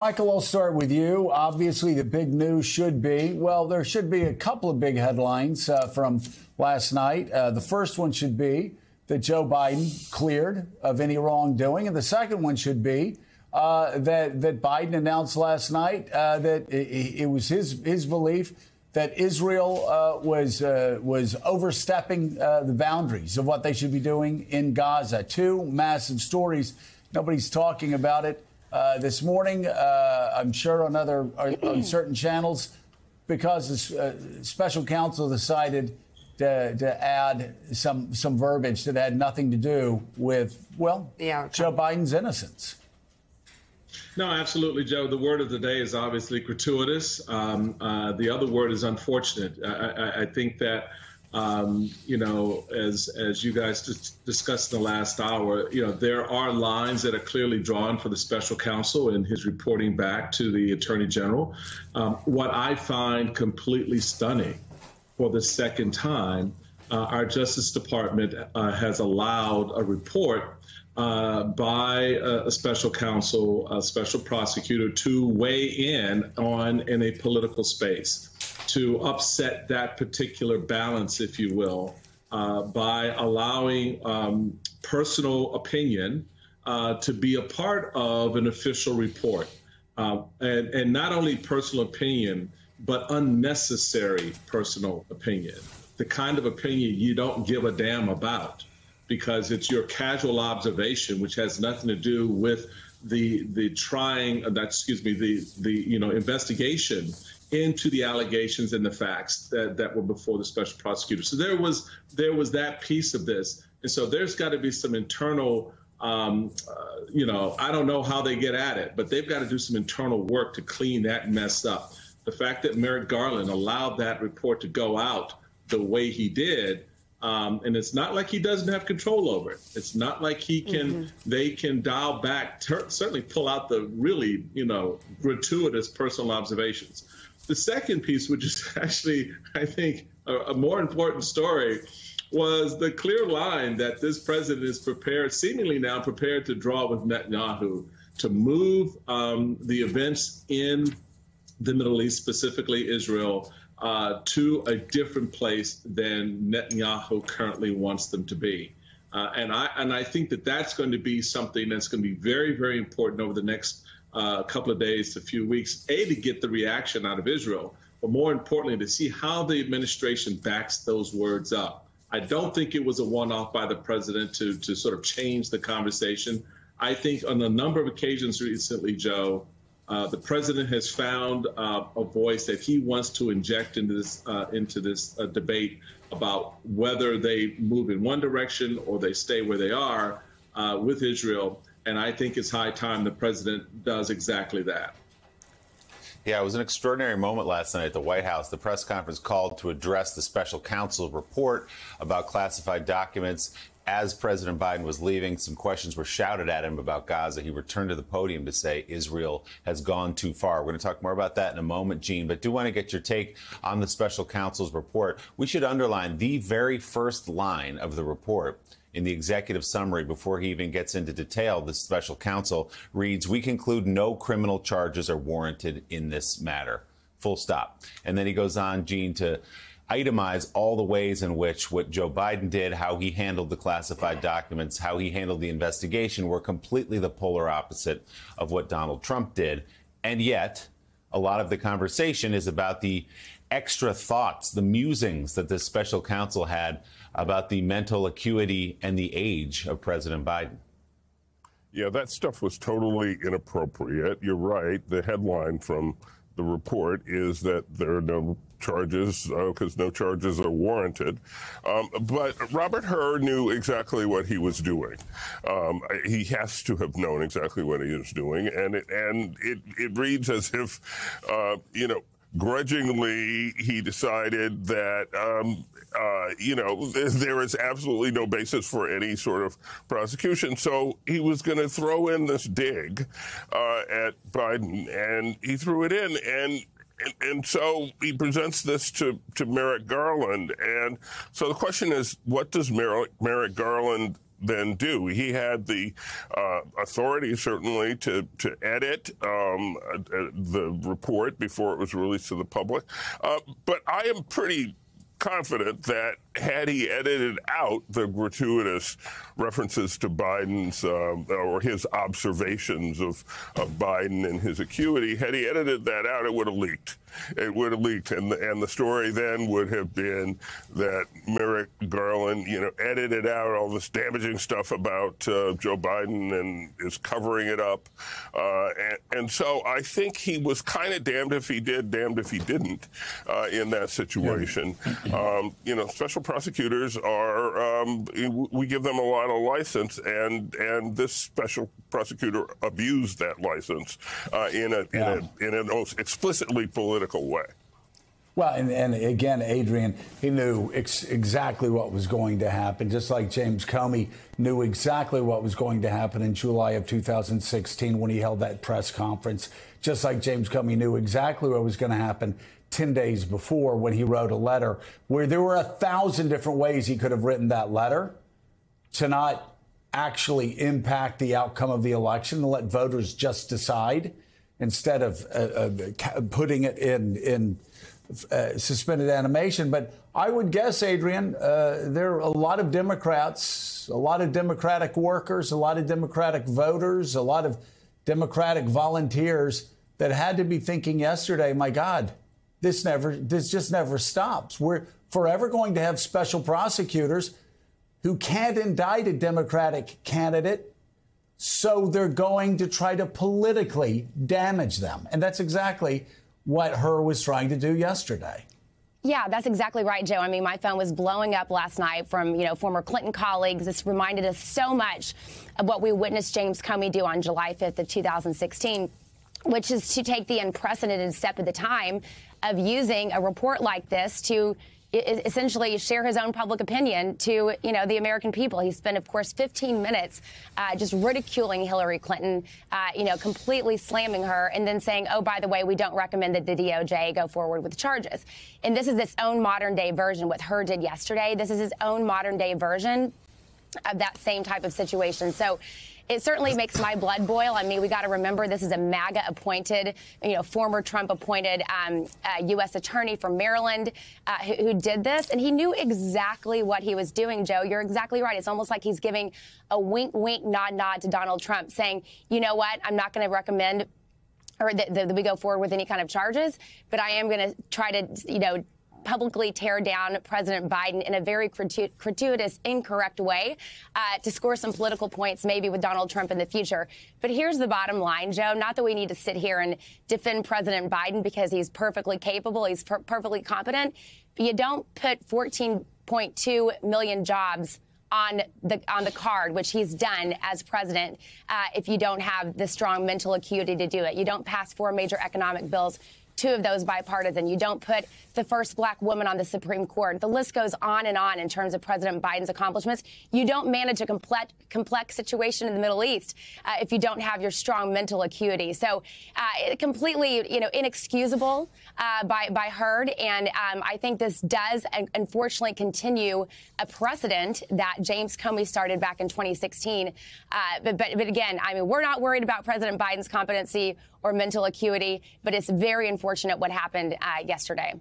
Michael, I'll start with you. Obviously, the big news should be, well, there should be a couple of big headlines from last night. The first one should be that Joe Biden cleared of any wrongdoing. And the second one should be that Biden announced last night that it was his belief that Israel was overstepping the boundaries of what they should be doing in Gaza. Two massive stories. Nobody's talking about it this morning, I'm sure on certain channels, because the special counsel decided to add some verbiage that had nothing to do with, well, Joe Biden's innocence. No, absolutely, Joe. The word of the day is obviously gratuitous. The other word is unfortunate. I think that, as you guys discussed in the last hour, there are lines that are clearly drawn for the special counsel in his reporting back to the attorney general. What I find completely stunning for the second time, our Justice Department has allowed a report by a special counsel, a special prosecutor, to weigh in a political space, to upset that particular balance, if you will, by allowing personal opinion to be a part of an official report. And not only personal opinion, but unnecessary personal opinion, the kind of opinion you don't give a damn about, because it's your casual observation, which has nothing to do with the investigation into the allegations and the facts that were before the special prosecutor. So there was that piece of this, and so there's got to be some internal. I don't know how they get at it, but they've got to do some internal work to clean that mess up. The fact that Merrick Garland allowed that report to go out the way he did. And it's not like he doesn't have control over it. It's not like they can dial back, certainly pull out the really, gratuitous personal observations. The second piece, which is actually, I think, a more important story, was the clear line that this president is seemingly now prepared to draw with Netanyahu to move the events in the Middle East, specifically Israel, to a different place than Netanyahu currently wants them to be. And I think that that's going to be something that's going to be very, very important over the next couple of days to few weeks, to get the reaction out of Israel, but more importantly, to see how the administration backs those words up. I don't think it was a one-off by the president to sort of change the conversation. I think on a number of occasions recently, Joe, the president has found a voice that he wants to inject into this debate about whether they move in one direction or they stay where they are with Israel. And I think it's high time the president does exactly that. Yeah, it was an extraordinary moment last night at the White House. The press conference called to address the special counsel report about classified documents. As President Biden was leaving, some questions were shouted at him about Gaza. He returned to the podium to say Israel has gone too far. We're going to talk more about that in a moment, Gene, but do want to get your take on the special counsel's report. We should underline the very first line of the report in the executive summary before he even gets into detail. The special counsel reads, "We conclude no criminal charges are warranted in this matter." Full stop. And then he goes on, Gene, to itemize all the ways in which what Joe Biden did, how he handled the classified documents, how he handled the investigation were completely the polar opposite of what Donald Trump did. And yet, a lot of the conversation is about the extra thoughts, the musings that this special counsel had about the mental acuity and the age of President Biden. Yeah, that stuff was totally inappropriate. You're right. The headline from the report is that there are no charges because no charges are warranted. But Robert Hur knew exactly what he was doing. He has to have known exactly what he was doing. And it reads as if, grudgingly, he decided that, there is absolutely no basis for any sort of prosecution. So he was going to throw in this dig at Biden, and he threw it in. And so he presents this to Merrick Garland. And so the question is, what does Merrick Garland then do. He had the authority, certainly, to edit the report before it was released to the public. But I am pretty confident that had he edited out the gratuitous references to Biden's or his observations of Biden and his acuity, had he edited that out, it would have leaked. It would have leaked, and the story then would have been that Merrick Garland, edited out all this damaging stuff about Joe Biden and is covering it up. And so I think he was kind of damned if he did, damned if he didn't in that situation. Special prosecutors are, we give them a lot of license, and this special prosecutor abused that license in a most explicitly political way. Well, and again, Adrian, he knew exactly what was going to happen, just like James Comey knew exactly what was going to happen in July of 2016 when he held that press conference, just like James Comey knew exactly what was going to happen 10 days before when he wrote a letter where there were 1,000 different ways he could have written that letter to not actually impact the outcome of the election and let voters just decide instead of putting it in suspended animation. But I would guess, Adrian, there are a lot of Democrats, a lot of Democratic workers, a lot of Democratic voters, a lot of Democratic volunteers that had to be thinking yesterday, my God, this just never stops. We're forever going to have special prosecutors who can't indict a Democratic candidate, so they're going to try to politically damage them. And that's exactly what Hur was trying to do yesterday. Yeah, that's exactly right, Joe. I mean, my phone was blowing up last night from, former Clinton colleagues. This reminded us so much of what we witnessed James Comey do on July 5th of 2016, which is to take the unprecedented step at the time of using a report like this to essentially share his own public opinion to, the American people. He spent, of course, 15 minutes just ridiculing Hillary Clinton, completely slamming her, and then saying, oh, by the way, we don't recommend that the DOJ go forward with charges. And this is its own modern day version. What Hur did yesterday, this is his own modern day version of that same type of situation. So it certainly makes my blood boil. I mean, we got to remember this is a MAGA appointed, former Trump appointed U.S. attorney from Maryland who did this. And he knew exactly what he was doing, Joe. You're exactly right. It's almost like he's giving a wink, wink, nod, nod to Donald Trump, saying, you know what, I'm not going to recommend or that we go forward with any kind of charges, but I am going to try to, publicly tear down President Biden in a very gratuitous, incorrect way to score some political points, maybe with Donald Trump in the future. But here's the bottom line, Joe. Not that we need to sit here and defend President Biden because he's perfectly capable, he's perfectly competent, but you don't put 14.2 million jobs on the card, which he's done as president, if you don't have the strong mental acuity to do it. You don't pass 4 major economic bills, 2 of those bipartisan. You don't put the first black woman on the Supreme Court. The list goes on in terms of President Biden's accomplishments. You don't manage a complex situation in the Middle East if you don't have your strong mental acuity. So completely, inexcusable by Hur. And I think this does, unfortunately, continue a precedent that James Comey started back in 2016. But again, I mean, we're not worried about President Biden's competency or mental acuity, but it's very unfortunate what happened yesterday.